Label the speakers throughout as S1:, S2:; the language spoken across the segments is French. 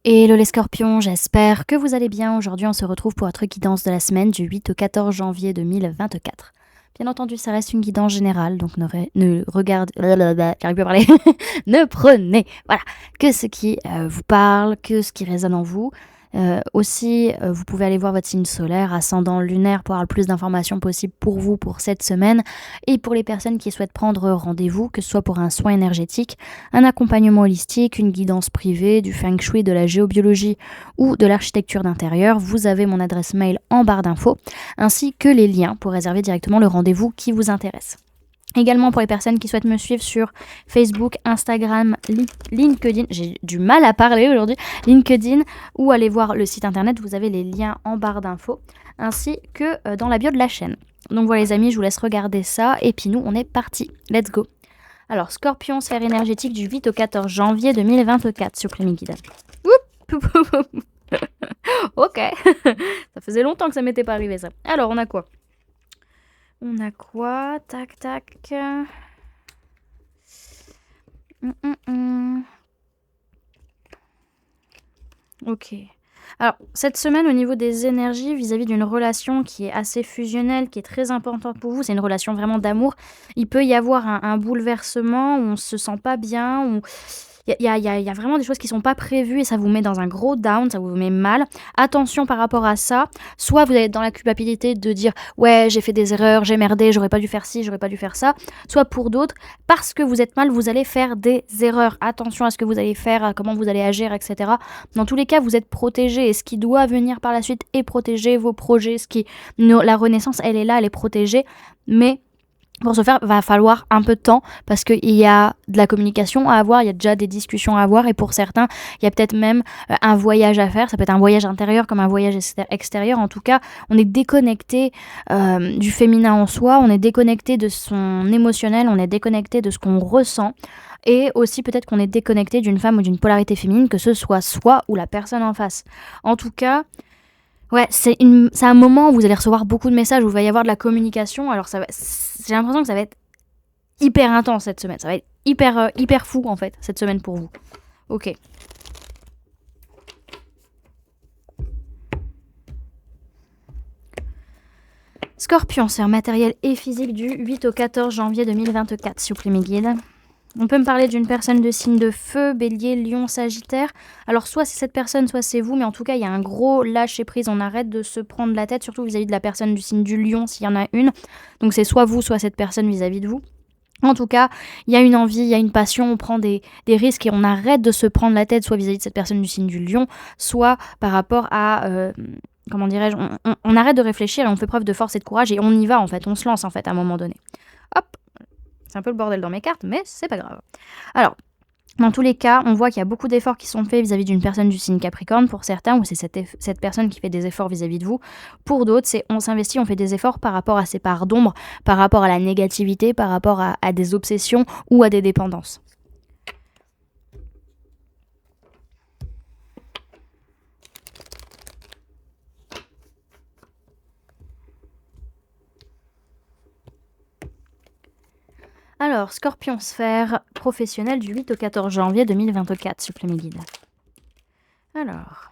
S1: Hello les scorpions, j'espère que vous allez bien. Aujourd'hui, on se retrouve pour votre guidance de la semaine du 8 au 14 janvier 2024. Bien entendu, ça reste une guidance générale, donc ne regardez... J'arrive plus à parler. Ne prenez, voilà, que ce qui vous parle, que ce qui résonne en vous. Aussi, vous pouvez aller voir votre signe solaire, ascendant lunaire, pour avoir le plus d'informations possible pour vous pour cette semaine. Et pour les personnes qui souhaitent prendre rendez-vous, que ce soit pour un soin énergétique, un accompagnement holistique, une guidance privée, du feng shui, de la géobiologie ou de l'architecture d'intérieur, vous avez mon adresse mail en barre d'infos, ainsi que les liens pour réserver directement le rendez-vous qui vous intéresse. Également pour les personnes qui souhaitent me suivre sur Facebook, Instagram, LinkedIn, j'ai du mal à parler aujourd'hui, LinkedIn, ou aller voir le site internet, vous avez les liens en barre d'infos, ainsi que dans la bio de la chaîne. Donc voilà les amis, je vous laisse regarder ça, et puis nous on est parti, let's go. Alors Scorpion, sphère énergétique du 8 au 14 janvier 2024, supplément guide. Ok, ça faisait longtemps que ça m'était pas arrivé ça. Alors on a quoi? Tac, tac. Ok. Alors, cette semaine, au niveau des énergies, vis-à-vis d'une relation qui est assez fusionnelle, qui est très importante pour vous, c'est une relation vraiment d'amour, il peut y avoir un bouleversement où on se sent pas bien, où il y a vraiment des choses qui sont pas prévues et ça vous met dans un gros down, ça vous met mal. Attention par rapport à ça. Soit vous allez être dans la culpabilité de dire ouais, j'ai fait des erreurs, j'ai merdé, j'aurais pas dû faire ci, j'aurais pas dû faire ça. Soit pour d'autres, parce que vous êtes mal, vous allez faire des erreurs. Attention à ce que vous allez faire, à comment vous allez agir, etc. Dans tous les cas, vous êtes protégé et ce qui doit venir par la suite est protégé, vos projets, la renaissance, elle est là, elle est protégée. Mais pour ce faire, va falloir un peu de temps parce qu'il y a de la communication à avoir, il y a déjà des discussions à avoir et pour certains, il y a peut-être même un voyage à faire. Ça peut être un voyage intérieur comme un voyage extérieur. En tout cas, on est déconnecté du féminin en soi, on est déconnecté de son émotionnel, on est déconnecté de ce qu'on ressent. Et aussi peut-être qu'on est déconnecté d'une femme ou d'une polarité féminine, que ce soit soi ou la personne en face. En tout cas, ouais, c'est un moment où vous allez recevoir beaucoup de messages, où il va y avoir de la communication. Alors j'ai l'impression que ça va être hyper intense cette semaine. Ça va être hyper fou en fait, cette semaine pour vous. Ok. Scorpion, c'est un matériel et physique du 8 au 14 janvier 2024, s'il vous plaît mes guides. On peut me parler d'une personne de signe de feu, bélier, lion, sagittaire. Alors soit c'est cette personne, soit c'est vous, mais en tout cas il y a un gros lâcher prise, on arrête de se prendre la tête, surtout vis-à-vis de la personne du signe du lion s'il y en a une. Donc c'est soit vous, soit cette personne vis-à-vis de vous. En tout cas, il y a une envie, il y a une passion, on prend des risques et on arrête de se prendre la tête, soit vis-à-vis de cette personne du signe du lion, soit par rapport à... comment dirais-je, on arrête de réfléchir et on fait preuve de force et de courage et on y va en fait, on se lance en fait à un moment donné. Hop, c'est un peu le bordel dans mes cartes, mais c'est pas grave. Alors, dans tous les cas, on voit qu'il y a beaucoup d'efforts qui sont faits vis-à-vis d'une personne du signe Capricorne. Pour certains, ou c'est cette personne qui fait des efforts vis-à-vis de vous. Pour d'autres, c'est on s'investit, on fait des efforts par rapport à ses parts d'ombre, par rapport à la négativité, par rapport à des obsessions ou à des dépendances. Alors, Scorpion sphère professionnelle du 8 au 14 janvier 2024, supplément guide. Alors...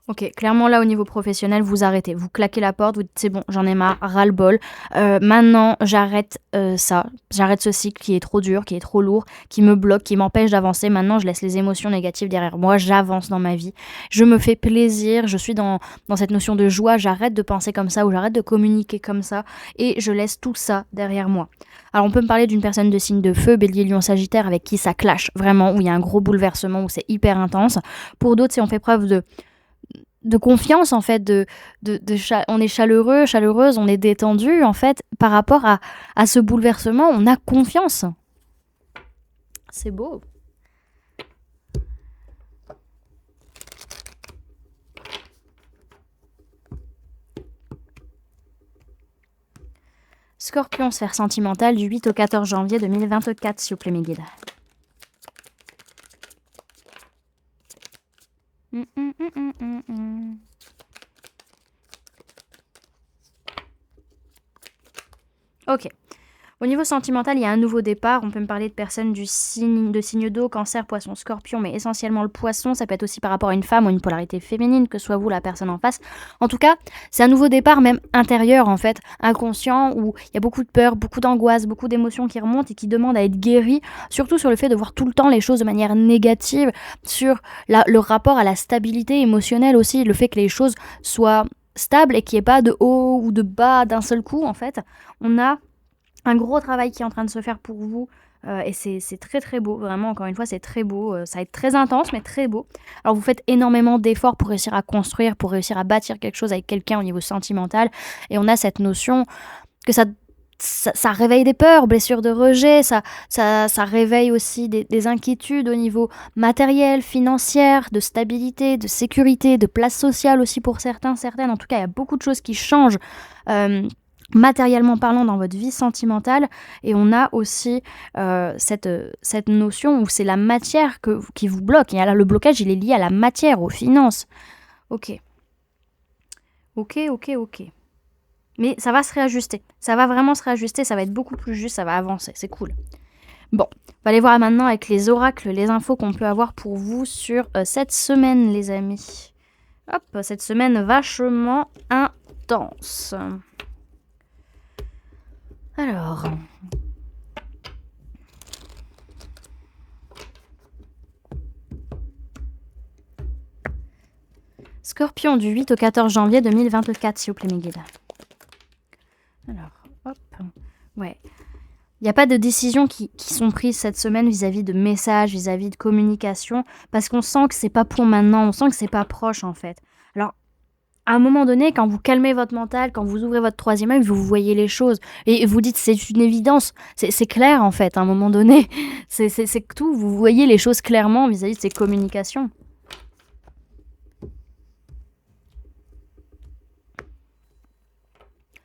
S1: Ok, clairement là au niveau professionnel, vous arrêtez, vous claquez la porte, vous dites c'est bon, j'en ai marre, ras-le-bol. Maintenant, j'arrête ça, j'arrête ce cycle qui est trop dur, qui est trop lourd, qui me bloque, qui m'empêche d'avancer. Maintenant, je laisse les émotions négatives derrière moi, j'avance dans ma vie, je me fais plaisir, je suis dans cette notion de joie, j'arrête de penser comme ça ou j'arrête de communiquer comme ça et je laisse tout ça derrière moi. Alors on peut me parler d'une personne de signe de feu, bélier, lion, sagittaire, avec qui ça clash vraiment, où il y a un gros bouleversement, où c'est hyper intense. Pour d'autres, c'est on fait preuve de confiance en fait, on est chaleureux, chaleureuse, on est détendu en fait par rapport à ce bouleversement, on a confiance. C'est beau. Scorpion, sphère sentimentale du 8 au 14 janvier 2024, s'il vous plaît mes guides. Ok. Au niveau sentimental, il y a un nouveau départ. On peut me parler de personnes du signe d'eau, cancer, poisson, scorpion, mais essentiellement le poisson. Ça peut être aussi par rapport à une femme ou une polarité féminine, que soit vous la personne en face. En tout cas, c'est un nouveau départ, même intérieur en fait, inconscient, où il y a beaucoup de peur, beaucoup d'angoisse, beaucoup d'émotions qui remontent et qui demandent à être guéries. Surtout sur le fait de voir tout le temps les choses de manière négative, sur le rapport à la stabilité émotionnelle aussi, le fait que les choses soient stables et qu'il n'y ait pas de haut ou de bas d'un seul coup en fait. On a un gros travail qui est en train de se faire pour vous. Et c'est très très beau, vraiment, encore une fois, c'est très beau. Ça va être très intense, mais très beau. Alors, vous faites énormément d'efforts pour réussir à construire, pour réussir à bâtir quelque chose avec quelqu'un au niveau sentimental. Et on a cette notion que ça réveille des peurs, blessures de rejet, ça réveille aussi des inquiétudes au niveau matériel, financier, de stabilité, de sécurité, de place sociale aussi pour certaines. En tout cas, il y a beaucoup de choses qui changent. Matériellement parlant dans votre vie sentimentale, et on a aussi cette notion où c'est la matière qui vous bloque, et là le blocage il est lié à la matière, aux finances. Ok, ok, mais ça va se réajuster, ça va vraiment se réajuster, ça va être beaucoup plus juste, ça va avancer, c'est cool. Bon, on va aller voir maintenant avec les oracles, les infos qu'on peut avoir pour vous sur cette semaine les amis. Hop, cette semaine vachement intense. Alors, Scorpion du 8 au 14 janvier 2024, s'il vous plaît, mes guides. Alors, hop. Ouais. Il n'y a pas de décisions qui sont prises cette semaine vis-à-vis de messages, vis-à-vis de communication, parce qu'on sent que c'est pas pour maintenant, on sent que c'est pas proche en fait. Alors, à un moment donné, quand vous calmez votre mental, quand vous ouvrez votre troisième œil, vous voyez les choses. Et vous dites, c'est une évidence. C'est clair, en fait, à un moment donné. C'est que tout, vous voyez les choses clairement vis-à-vis de ces communications.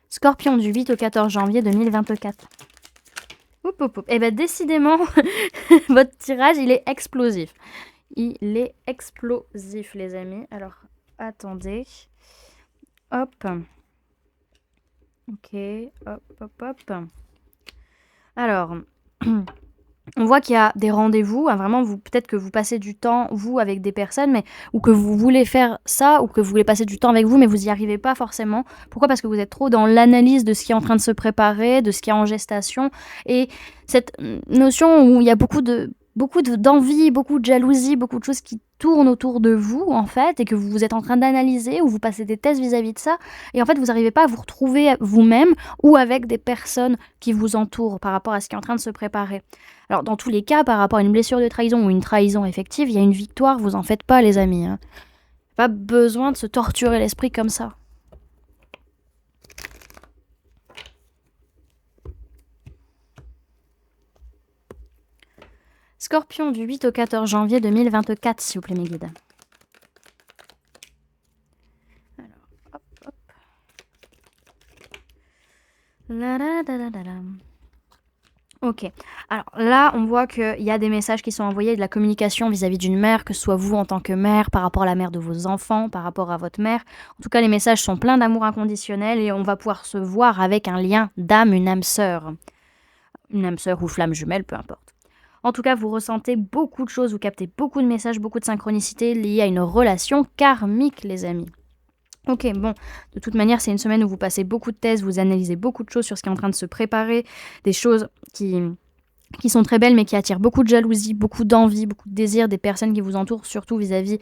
S1: Scorpion du 8 au 14 janvier 2024. Eh ben, décidément, votre tirage, il est explosif. Il est explosif, les amis. Alors, attendez. Hop. Ok, hop. Alors, on voit qu'il y a des rendez-vous, hein, vraiment, peut-être que vous passez du temps, vous, avec des personnes, mais ou que vous voulez faire ça, ou que vous voulez passer du temps avec vous, mais vous n'y arrivez pas forcément. Pourquoi ? Parce que vous êtes trop dans l'analyse de ce qui est en train de se préparer, de ce qui est en gestation, et cette notion où il y a beaucoup d'envie, beaucoup de jalousie, beaucoup de choses qui tournent autour de vous, en fait, et que vous êtes en train d'analyser, ou vous passez des tests vis-à-vis de ça, et en fait, vous n'arrivez pas à vous retrouver vous-même, ou avec des personnes qui vous entourent par rapport à ce qui est en train de se préparer. Alors, dans tous les cas, par rapport à une blessure de trahison ou une trahison effective, il y a une victoire, vous en faites pas, les amis. Hein. Pas besoin de se torturer l'esprit comme ça. Scorpion du 8 au 14 janvier 2024, s'il vous plaît, mes guides. Alors, hop. Ok, alors là, on voit qu'il y a des messages qui sont envoyés, de la communication vis-à-vis d'une mère, que ce soit vous en tant que mère, par rapport à la mère de vos enfants, par rapport à votre mère. En tout cas, les messages sont pleins d'amour inconditionnel et on va pouvoir se voir avec un lien d'âme, une âme sœur. Une âme sœur ou flamme jumelle, peu importe. En tout cas, vous ressentez beaucoup de choses, vous captez beaucoup de messages, beaucoup de synchronicité liées à une relation karmique, les amis. Ok, bon, de toute manière, c'est une semaine où vous passez beaucoup de tests, vous analysez beaucoup de choses sur ce qui est en train de se préparer, des choses qui sont très belles mais qui attirent beaucoup de jalousie, beaucoup d'envie, beaucoup de désir des personnes qui vous entourent, surtout vis-à-vis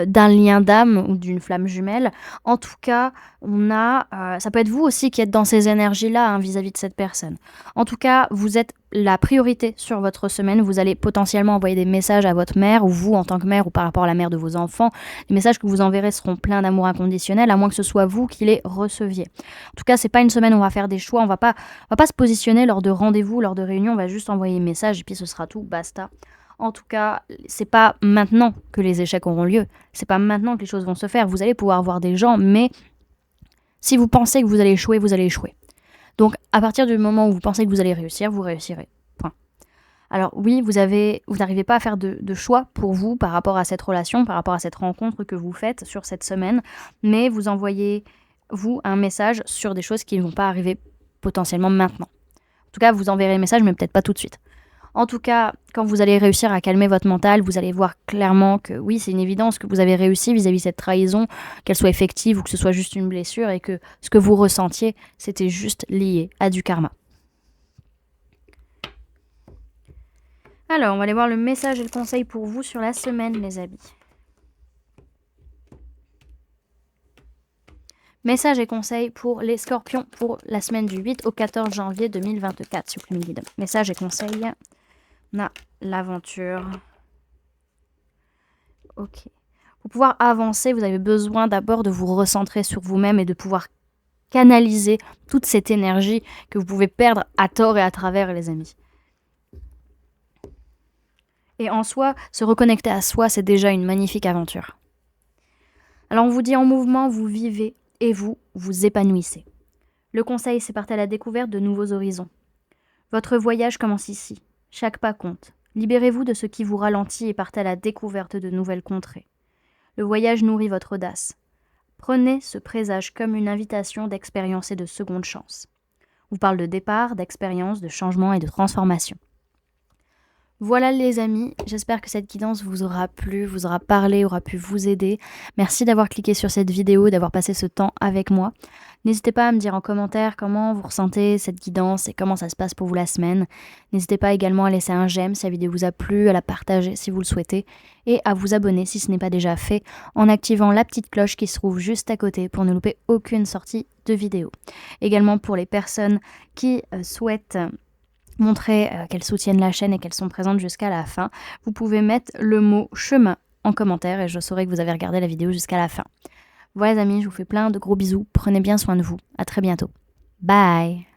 S1: d'un lien d'âme ou d'une flamme jumelle. En tout cas, ça peut être vous aussi qui êtes dans ces énergies-là hein, vis-à-vis de cette personne. En tout cas, vous êtes la priorité sur votre semaine. Vous allez potentiellement envoyer des messages à votre mère ou vous en tant que mère ou par rapport à la mère de vos enfants. Les messages que vous enverrez seront pleins d'amour inconditionnel, à moins que ce soit vous qui les receviez. En tout cas, c'est pas une semaine où on va faire des choix. On va pas se positionner lors de rendez-vous, lors de réunions. On va juste envoyer des messages et puis ce sera tout, basta. En tout cas, c'est pas maintenant que les échecs auront lieu. C'est pas maintenant que les choses vont se faire. Vous allez pouvoir voir des gens, mais si vous pensez que vous allez échouer, vous allez échouer. Donc, à partir du moment où vous pensez que vous allez réussir, vous réussirez. Point. Alors oui, vous n'arrivez pas à faire de choix pour vous par rapport à cette relation, par rapport à cette rencontre que vous faites sur cette semaine, mais vous envoyez, vous, un message sur des choses qui ne vont pas arriver potentiellement maintenant. En tout cas, vous enverrez le message, mais peut-être pas tout de suite. En tout cas, quand vous allez réussir à calmer votre mental, vous allez voir clairement que oui, c'est une évidence que vous avez réussi vis-à-vis de cette trahison, qu'elle soit effective ou que ce soit juste une blessure, et que ce que vous ressentiez, c'était juste lié à du karma. Alors, on va aller voir le message et le conseil pour vous sur la semaine, les amis. Message et conseil pour les scorpions pour la semaine du 8 au 14 janvier 2024, s'il vous plaît, mes guides. Message et conseil. On a l'aventure. Ok. Pour pouvoir avancer, vous avez besoin d'abord de vous recentrer sur vous-même et de pouvoir canaliser toute cette énergie que vous pouvez perdre à tort et à travers, les amis. Et en soi, se reconnecter à soi, c'est déjà une magnifique aventure. Alors on vous dit en mouvement, vous vivez et vous épanouissez. Le conseil, c'est partir à la découverte de nouveaux horizons. Votre voyage commence ici. Chaque pas compte. Libérez-vous de ce qui vous ralentit et partez à la découverte de nouvelles contrées. Le voyage nourrit votre audace. Prenez ce présage comme une invitation d'expérience et de seconde chance. On vous parle de départ, d'expérience, de changement et de transformation. Voilà les amis, j'espère que cette guidance vous aura plu, vous aura parlé, aura pu vous aider. Merci d'avoir cliqué sur cette vidéo, d'avoir passé ce temps avec moi. N'hésitez pas à me dire en commentaire comment vous ressentez cette guidance et comment ça se passe pour vous la semaine. N'hésitez pas également à laisser un j'aime si la vidéo vous a plu, à la partager si vous le souhaitez et à vous abonner si ce n'est pas déjà fait en activant la petite cloche qui se trouve juste à côté pour ne louper aucune sortie de vidéo. Également pour les personnes qui souhaitent montrer qu'elles soutiennent la chaîne et qu'elles sont présentes jusqu'à la fin, vous pouvez mettre le mot chemin en commentaire et je saurai que vous avez regardé la vidéo jusqu'à la fin. Voilà les amis, je vous fais plein de gros bisous, prenez bien soin de vous, à très bientôt. Bye.